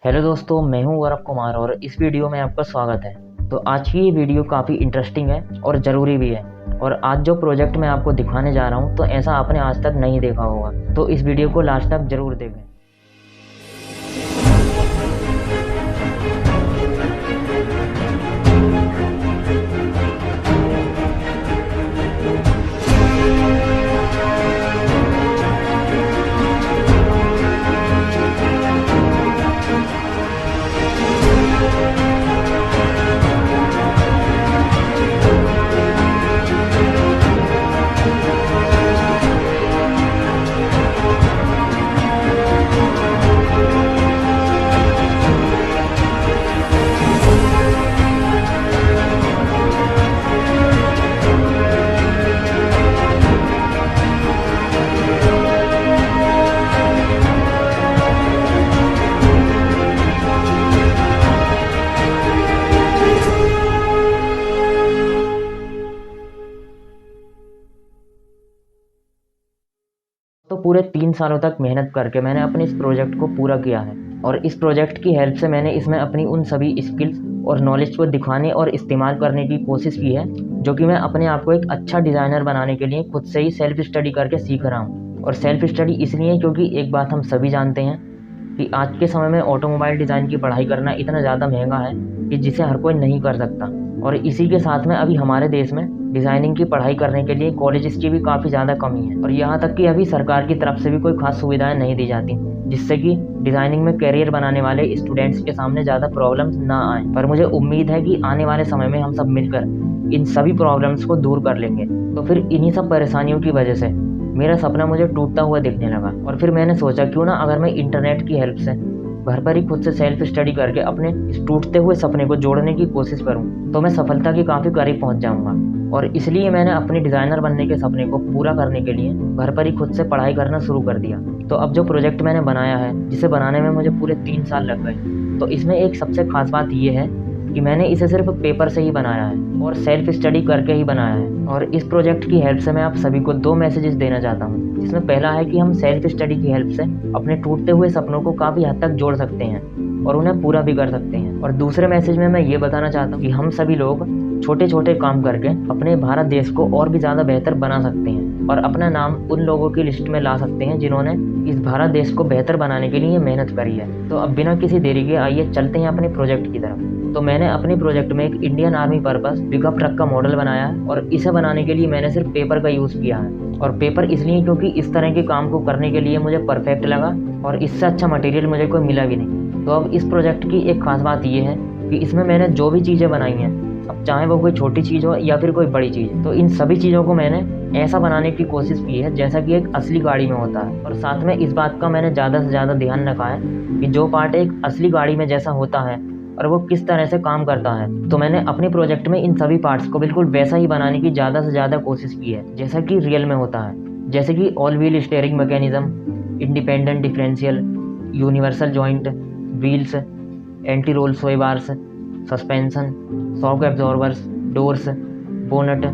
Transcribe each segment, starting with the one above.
Hello दोस्तों, मैं हूं गौरव कुमार और इस वीडियो में आपका स्वागत है। तो आज की ये वीडियो काफ़ी इंटरेस्टिंग है और ज़रूरी भी है। और आज जो प्रोजेक्ट मैं आपको दिखाने जा रहा हूं तो ऐसा आपने आज तक नहीं देखा होगा, तो इस वीडियो को लास्ट तक ज़रूर देखें। तो पूरे 3 सालों तक मेहनत करके मैंने अपने इस प्रोजेक्ट को पूरा किया है और इस प्रोजेक्ट की हेल्प से मैंने इसमें अपनी उन सभी स्किल्स और नॉलेज को दिखाने और इस्तेमाल करने की कोशिश की है जो कि मैं अपने आप को एक अच्छा डिज़ाइनर बनाने के लिए खुद से ही सेल्फ स्टडी करके सीख रहा हूँ। और सेल्फ स्टडी इसलिए क्योंकि एक बात हम सभी जानते हैं कि आज के समय में ऑटोमोबाइल डिज़ाइन की पढ़ाई करना इतना ज़्यादा महंगा है कि जिसे हर कोई नहीं कर सकता। और इसी के साथ में अभी हमारे देश में डिज़ाइनिंग की पढ़ाई करने के लिए कॉलेजेस की भी काफ़ी ज़्यादा कमी है और यहाँ तक कि अभी सरकार की तरफ से भी कोई खास सुविधाएं नहीं दी जाती, जिससे कि डिज़ाइनिंग में करियर बनाने वाले स्टूडेंट्स के सामने ज़्यादा प्रॉब्लम्स ना आए। पर मुझे उम्मीद है कि आने वाले समय में हम सब मिलकर इन सभी प्रॉब्लम्स को दूर कर लेंगे। तो फिर इन्हीं सब परेशानियों की वजह से मेरा सपना मुझे टूटता हुआ दिखने लगा और फिर मैंने सोचा क्यों ना अगर मैं इंटरनेट की हेल्प से घर पर ही खुद से सेल्फ स्टडी करके अपने इस टूटते हुए सपने को जोड़ने की कोशिश करूं तो मैं सफलता के काफ़ी करीब पहुंच जाऊंगा। और इसलिए मैंने अपने डिज़ाइनर बनने के सपने को पूरा करने के लिए घर पर ही खुद से पढ़ाई करना शुरू कर दिया। तो अब जो प्रोजेक्ट मैंने बनाया है, जिसे बनाने में मुझे पूरे 3 साल लग गए, तो इसमें एक सबसे खास बात ये है कि मैंने इसे सिर्फ पेपर से ही बनाया है और सेल्फ स्टडी करके ही बनाया है। और इस प्रोजेक्ट की हेल्प से मैं आप सभी को 2 मैसेजेस देना चाहता हूँ। इसमें पहला है कि हम सेल्फ स्टडी की हेल्प से अपने टूटते हुए सपनों को काफ़ी हद तक जोड़ सकते हैं और उन्हें पूरा भी कर सकते हैं। और दूसरे मैसेज में मैं ये बताना चाहता हूँ कि हम सभी लोग छोटे छोटे काम करके अपने भारत देश को और भी ज़्यादा बेहतर बना सकते हैं और अपना नाम उन लोगों की लिस्ट में ला सकते हैं जिन्होंने इस भारत देश को बेहतर बनाने के लिए मेहनत करी है। तो अब बिना किसी देरी के आइए चलते हैं अपने प्रोजेक्ट की तरफ। तो मैंने अपने प्रोजेक्ट में एक Indian army purpose pickup truck का मॉडल बनाया है और इसे बनाने के लिए मैंने सिर्फ पेपर का यूज़ किया है। और पेपर इसलिए क्योंकि इस तरह के काम को करने के लिए मुझे परफेक्ट लगा और इससे अच्छा मटेरियल मुझे कोई मिला भी नहीं। तो अब इस प्रोजेक्ट की एक खास बात ये है कि इसमें मैंने जो भी चीज़ें बनाई हैं, अब चाहे वो कोई छोटी चीज़ हो या फिर कोई बड़ी चीज़, तो इन सभी चीज़ों को मैंने ऐसा बनाने की कोशिश की है जैसा कि एक असली गाड़ी में होता है। और साथ में इस बात का मैंने ज़्यादा से ज़्यादा ध्यान रखा है कि जो पार्ट एक असली गाड़ी में जैसा होता है और वो किस तरह से काम करता है। तो मैंने अपने प्रोजेक्ट में इन सभी पार्ट्स को बिल्कुल वैसा ही बनाने की ज़्यादा से ज़्यादा कोशिश की है जैसा कि रियल में होता है, जैसे कि all wheel steering mechanism, independent differential, universal joint, wheels, anti roll sway bars, suspension, shock absorbers, doors, bonnet,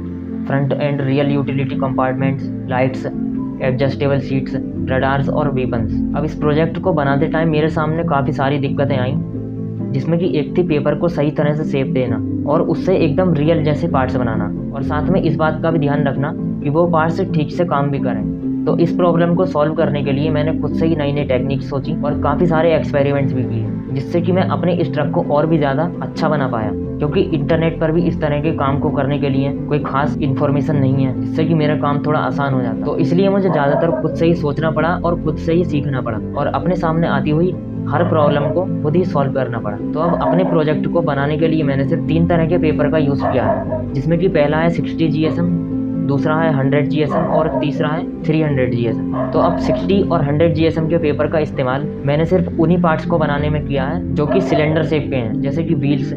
front and rear utility compartments, lights, adjustable seats, radars और वेपन्स। अब इस प्रोजेक्ट को बनाते टाइम मेरे सामने काफ़ी सारी दिक्कतें आईं, जिसमें कि एक थी पेपर को सही तरह से शेप देना और उससे एकदम रियल जैसे पार्ट्स बनाना और साथ में इस बात का भी ध्यान रखना कि वो पार्ट्स ठीक से काम भी करें। तो इस प्रॉब्लम को सॉल्व करने के लिए मैंने खुद से ही नई नई टेक्निक सोची और काफ़ी सारे एक्सपेरिमेंट्स भी किए, जिससे कि मैं अपने इस ट्रक को और भी ज़्यादा अच्छा बना पाया। क्योंकि इंटरनेट पर भी इस तरह के काम को करने के लिए कोई खास इन्फॉर्मेशन नहीं है जिससे कि मेरा काम थोड़ा आसान हो जाता। तो इसलिए मुझे ज़्यादातर खुद से ही सोचना पड़ा और खुद से ही सीखना पड़ा और अपने सामने आती हुई हर प्रॉब्लम को खुद ही सॉल्व करना पड़ा। तो अब अपने प्रोजेक्ट को बनाने के लिए मैंने सिर्फ 3 तरह के पेपर का यूज़ किया है, जिसमें कि पहला है 60 GSM, दूसरा है 100 GSM और तीसरा है 300 GSM। तो अब 60 और 100 GSM के पेपर का इस्तेमाल मैंने सिर्फ उन्हीं पार्ट्स को बनाने में किया है जो कि सिलेंडर शेप के हैं, जैसे कि व्हील्स,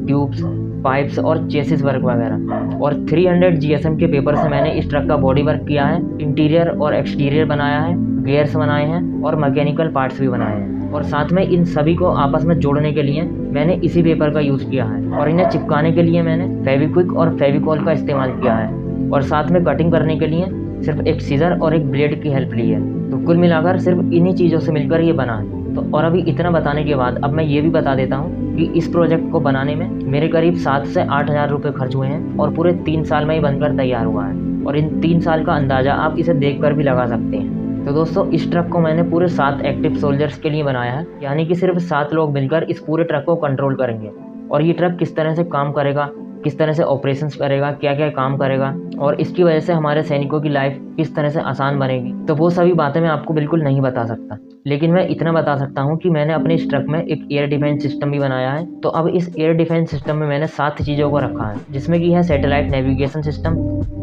ट्यूब्स, पाइप्स और चेसिस वर्क वगैरह। और 300 GSM के पेपर से मैंने इस ट्रक का बॉडी वर्क किया है, इंटीरियर और एक्सटीरियर बनाया है, गियर्स बनाए हैं और मैकेनिकल पार्ट्स भी बनाए हैं। और साथ में इन सभी को आपस में जोड़ने के लिए मैंने इसी पेपर का यूज़ किया है और इन्हें चिपकाने के लिए मैंने फेविक्विक और फेविकॉल का इस्तेमाल किया है और साथ में कटिंग करने के लिए सिर्फ एक सीजर और एक ब्लेड की हेल्प ली है। तो कुल मिलाकर सिर्फ इन्हीं चीज़ों से मिलकर ये बना है। तो और अभी इतना बताने के बाद अब मैं ये भी बता देता हूँ कि इस प्रोजेक्ट को बनाने में मेरे करीब 7 से 8 हज़ार रुपये खर्च हुए हैं और पूरे 3 साल में ही बनकर तैयार हुआ है। और इन 3 साल का अंदाज़ा आप इसे देख कर भी लगा सकते हैं। तो दोस्तों, इस ट्रक को मैंने पूरे 7 एक्टिव सोल्जर्स के लिए बनाया है, यानी कि सिर्फ 7 लोग मिलकर इस पूरे ट्रक को कंट्रोल करेंगे। और ये ट्रक किस तरह से काम करेगा, किस तरह से ऑपरेशंस करेगा, क्या क्या काम करेगा और इसकी वजह से हमारे सैनिकों की लाइफ किस तरह से आसान बनेगी, तो वो सभी बातें मैं आपको बिल्कुल नहीं बता सकता। लेकिन मैं इतना बता सकता हूँ कि मैंने अपने इस ट्रक में एक एयर डिफेंस सिस्टम भी बनाया है। तो अब इस एयर डिफेंस सिस्टम में मैंने 7 चीज़ों को रखा है, जिसमें कि है satellite navigation system,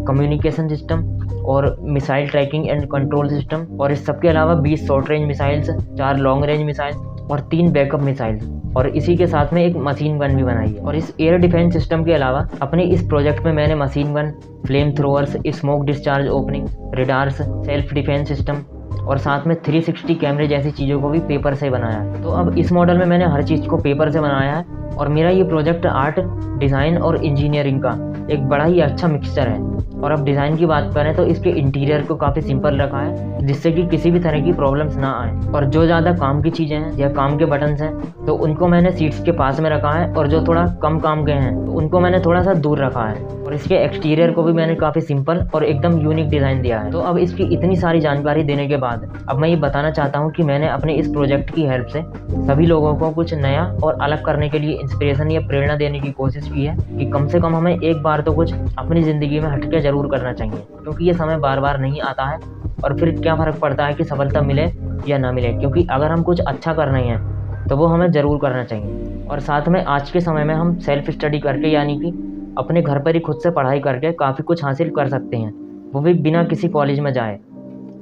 communication system और missile tracking and control system, और इस सब के अलावा 20 short range missiles, 4 long range missile और 3 बैकअप मिसाइल्स, और इसी के साथ में एक मशीन गन भी बनाई है। और इस एयर डिफेंस सिस्टम के अलावा अपने इस प्रोजेक्ट में मैंने machine gun, flame throwers, smoke discharge opening, radars, self defence system और साथ में 360 कैमरे जैसी चीज़ों को भी पेपर से बनाया है। तो अब इस मॉडल में मैंने हर चीज़ को पेपर से बनाया है और मेरा ये प्रोजेक्ट आर्ट, डिज़ाइन और इंजीनियरिंग का एक बड़ा ही अच्छा मिक्सचर है। और अब डिज़ाइन की बात करें तो इसके इंटीरियर को काफ़ी सिंपल रखा है, जिससे कि किसी भी तरह की प्रॉब्लम्स ना आए। और जो ज़्यादा काम की चीज़ें हैं या काम के बटन्स हैं तो उनको मैंने सीट्स के पास में रखा है, और जो थोड़ा कम काम के हैं तो उनको मैंने थोड़ा सा दूर रखा है। और इसके एक्सटीरियर को भी मैंने काफ़ी सिंपल और एकदम यूनिक डिज़ाइन दिया है। तो अब इसकी इतनी सारी जानकारी देने के बाद अब मैं ये बताना चाहता हूँ कि मैंने अपने इस प्रोजेक्ट की हेल्प से सभी लोगों को कुछ नया और अलग करने के लिए इंस्पिरेशन या प्रेरणा देने की कोशिश की है कि कम से कम हमें एक बार तो कुछ अपनी ज़िंदगी में हटके ज़रूर करना चाहिए, क्योंकि ये समय बार बार नहीं आता है। और फिर क्या फ़र्क पड़ता है कि सफलता मिले या ना मिले, क्योंकि अगर हम कुछ अच्छा कर रहे हैं तो वो हमें ज़रूर करना चाहिए। और साथ में आज के समय में हम सेल्फ स्टडी करके, यानी कि अपने घर पर ही खुद से पढ़ाई करके काफ़ी कुछ हासिल कर सकते हैं, वो भी बिना किसी कॉलेज में जाए।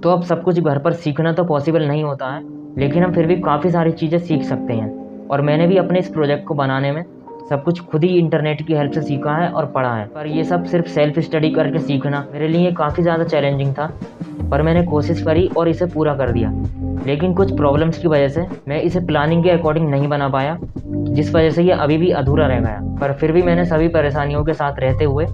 तो अब सब कुछ घर पर सीखना तो पॉसिबल नहीं होता है, लेकिन हम फिर भी काफ़ी सारी चीज़ें सीख सकते हैं। और मैंने भी अपने इस प्रोजेक्ट को बनाने में सब कुछ खुद ही इंटरनेट की हेल्प से सीखा है और पढ़ा है। पर ये सब सिर्फ सेल्फ स्टडी करके सीखना मेरे लिए काफ़ी ज़्यादा चैलेंजिंग था, पर मैंने कोशिश करी और इसे पूरा कर दिया। लेकिन कुछ प्रॉब्लम्स की वजह से मैं इसे प्लानिंग के अकॉर्डिंग नहीं बना पाया, जिस वजह से ये अभी भी अधूरा रह गया। पर फिर भी मैंने सभी परेशानियों के साथ रहते हुए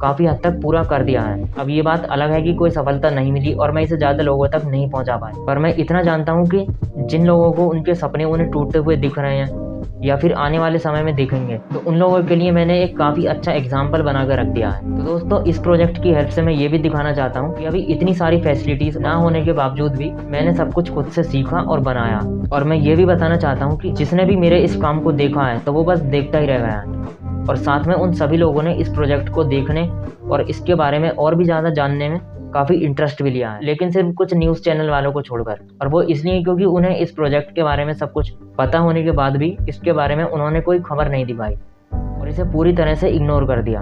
काफ़ी हद तक पूरा कर दिया है। अब ये बात अलग है कि कोई सफलता नहीं मिली और मैं इसे ज़्यादा लोगों तक नहीं पहुंचा पाया, पर मैं इतना जानता हूं कि जिन लोगों को उनके सपने उन्हें टूटते हुए दिख रहे हैं या फिर आने वाले समय में दिखेंगे, तो उन लोगों के लिए मैंने एक काफ़ी अच्छा एग्जाम्पल बना कर रख दिया है। तो दोस्तों, इस प्रोजेक्ट की हेल्प से मैं ये भी दिखाना चाहता हूँ कि अभी इतनी सारी फैसिलिटीज़ ना होने के बावजूद भी मैंने सब कुछ खुद से सीखा और बनाया। और मैं ये भी बताना चाहता हूँ कि जिसने भी मेरे इस काम को देखा है तो वो बस देखता ही रह गया है, और साथ में उन सभी लोगों ने इस प्रोजेक्ट को देखने और इसके बारे में और भी ज़्यादा जानने में काफ़ी इंटरेस्ट भी लिया है, लेकिन सिर्फ कुछ न्यूज़ चैनल वालों को छोड़कर। और वो इसलिए क्योंकि उन्हें इस प्रोजेक्ट के बारे में सब कुछ पता होने के बाद भी इसके बारे में उन्होंने कोई खबर नहीं दिखाई और इसे पूरी तरह से इग्नोर कर दिया।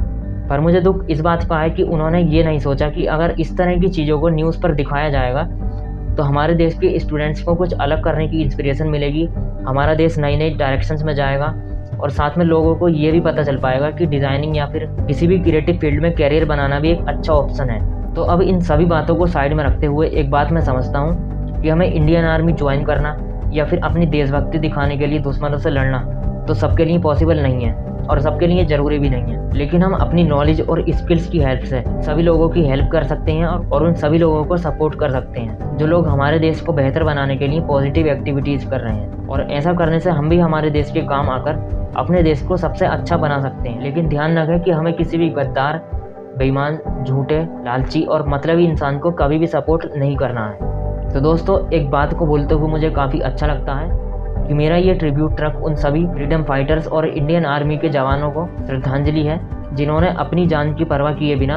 पर मुझे दुख इस बात का है कि उन्होंने ये नहीं सोचा कि अगर इस तरह की चीज़ों को न्यूज़ पर दिखाया जाएगा तो हमारे देश के स्टूडेंट्स को कुछ अलग करने की इंस्पिरेशन मिलेगी, हमारा देश नई नई डायरेक्शंस में जाएगा, और साथ में लोगों को ये भी पता चल पाएगा कि डिज़ाइनिंग या फिर किसी भी क्रिएटिव फील्ड में कैरियर बनाना भी एक अच्छा ऑप्शन है। तो अब इन सभी बातों को साइड में रखते हुए एक बात मैं समझता हूँ कि हमें इंडियन आर्मी ज्वाइन करना या फिर अपनी देशभक्ति दिखाने के लिए दुश्मनों से लड़ना तो सबके लिए पॉसिबल नहीं है और सबके लिए ज़रूरी भी नहीं है, लेकिन हम अपनी नॉलेज और स्किल्स की हेल्प से सभी लोगों की हेल्प कर सकते हैं और उन सभी लोगों को सपोर्ट कर सकते हैं जो लोग हमारे देश को बेहतर बनाने के लिए पॉजिटिव एक्टिविटीज़ कर रहे हैं। और ऐसा करने से हम भी हमारे देश के काम आकर अपने देश को सबसे अच्छा बना सकते हैं। लेकिन ध्यान रखें कि हमें किसी भी गद्दार, बेईमान, झूठे, लालची और मतलबी इंसान को कभी भी सपोर्ट नहीं करना है। तो दोस्तों, एक बात को बोलते हुए मुझे काफ़ी अच्छा लगता है कि मेरा ये ट्रिब्यूट ट्रक उन सभी फ्रीडम फाइटर्स और इंडियन आर्मी के जवानों को श्रद्धांजलि है जिन्होंने अपनी जान की परवाह किए बिना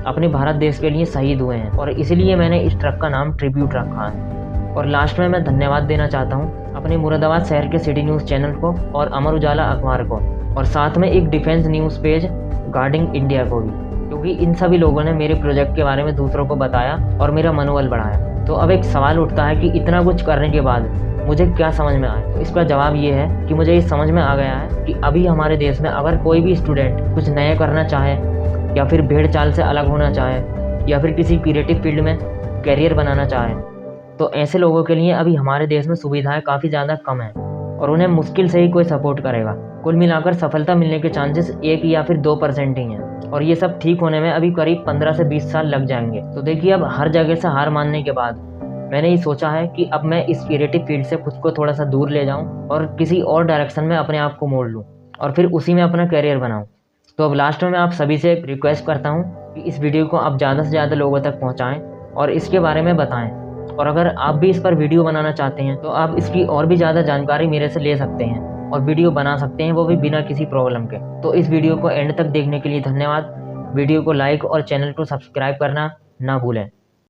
अपने भारत देश के लिए शहीद हुए हैं, और इसलिए मैंने इस ट्रक का नाम ट्रिब्यूट रखा है। और लास्ट में मैं धन्यवाद देना चाहता हूँ अपने मुरादाबाद शहर के सिटी न्यूज़ चैनल को और अमर उजाला अखबार को, और साथ में एक defence news page guarding India को भी, क्योंकि इन सभी लोगों ने मेरे प्रोजेक्ट के बारे में दूसरों को बताया और मेरा मनोबल बढ़ाया। तो अब एक सवाल उठता है कि इतना कुछ करने के बाद मुझे क्या समझ में आया। तो इसका जवाब ये है कि मुझे ये समझ में आ गया है कि अभी हमारे देश में अगर कोई भी स्टूडेंट कुछ नया करना चाहे या फिर भेड़ चाल से अलग होना चाहे या फिर किसी क्रिएटिव फील्ड में कैरियर बनाना चाहे, तो ऐसे लोगों के लिए अभी हमारे देश में सुविधाएं काफ़ी ज़्यादा कम हैं और उन्हें मुश्किल से ही कोई सपोर्ट करेगा। कुल मिलाकर सफलता मिलने के चांसेस 1 या फिर 2% ही हैं, और ये सब ठीक होने में अभी करीब 15 से 20 साल लग जाएंगे। तो देखिए, अब हर जगह से हार मानने के बाद मैंने ये सोचा है कि अब मैं इस क्रिएटिव फील्ड से खुद को थोड़ा सा दूर ले जाऊं और किसी और डायरेक्शन में अपने आप को मोड़ लूं और फिर उसी में अपना करियर बनाऊं। तो अब लास्ट में मैं आप सभी से रिक्वेस्ट करता हूं कि इस वीडियो को आप ज़्यादा से ज़्यादा लोगों तक पहुंचाएं और इसके बारे में बताएं। और अगर आप भी इस पर वीडियो बनाना चाहते हैं तो आप इसकी और भी ज़्यादा जानकारी मेरे से ले सकते हैं और वीडियो बना सकते हैं, वो भी बिना किसी प्रॉब्लम के। तो इस वीडियो को एंड तक देखने के लिए धन्यवाद। वीडियो को लाइक और चैनल को सब्सक्राइब करना ना भूलें।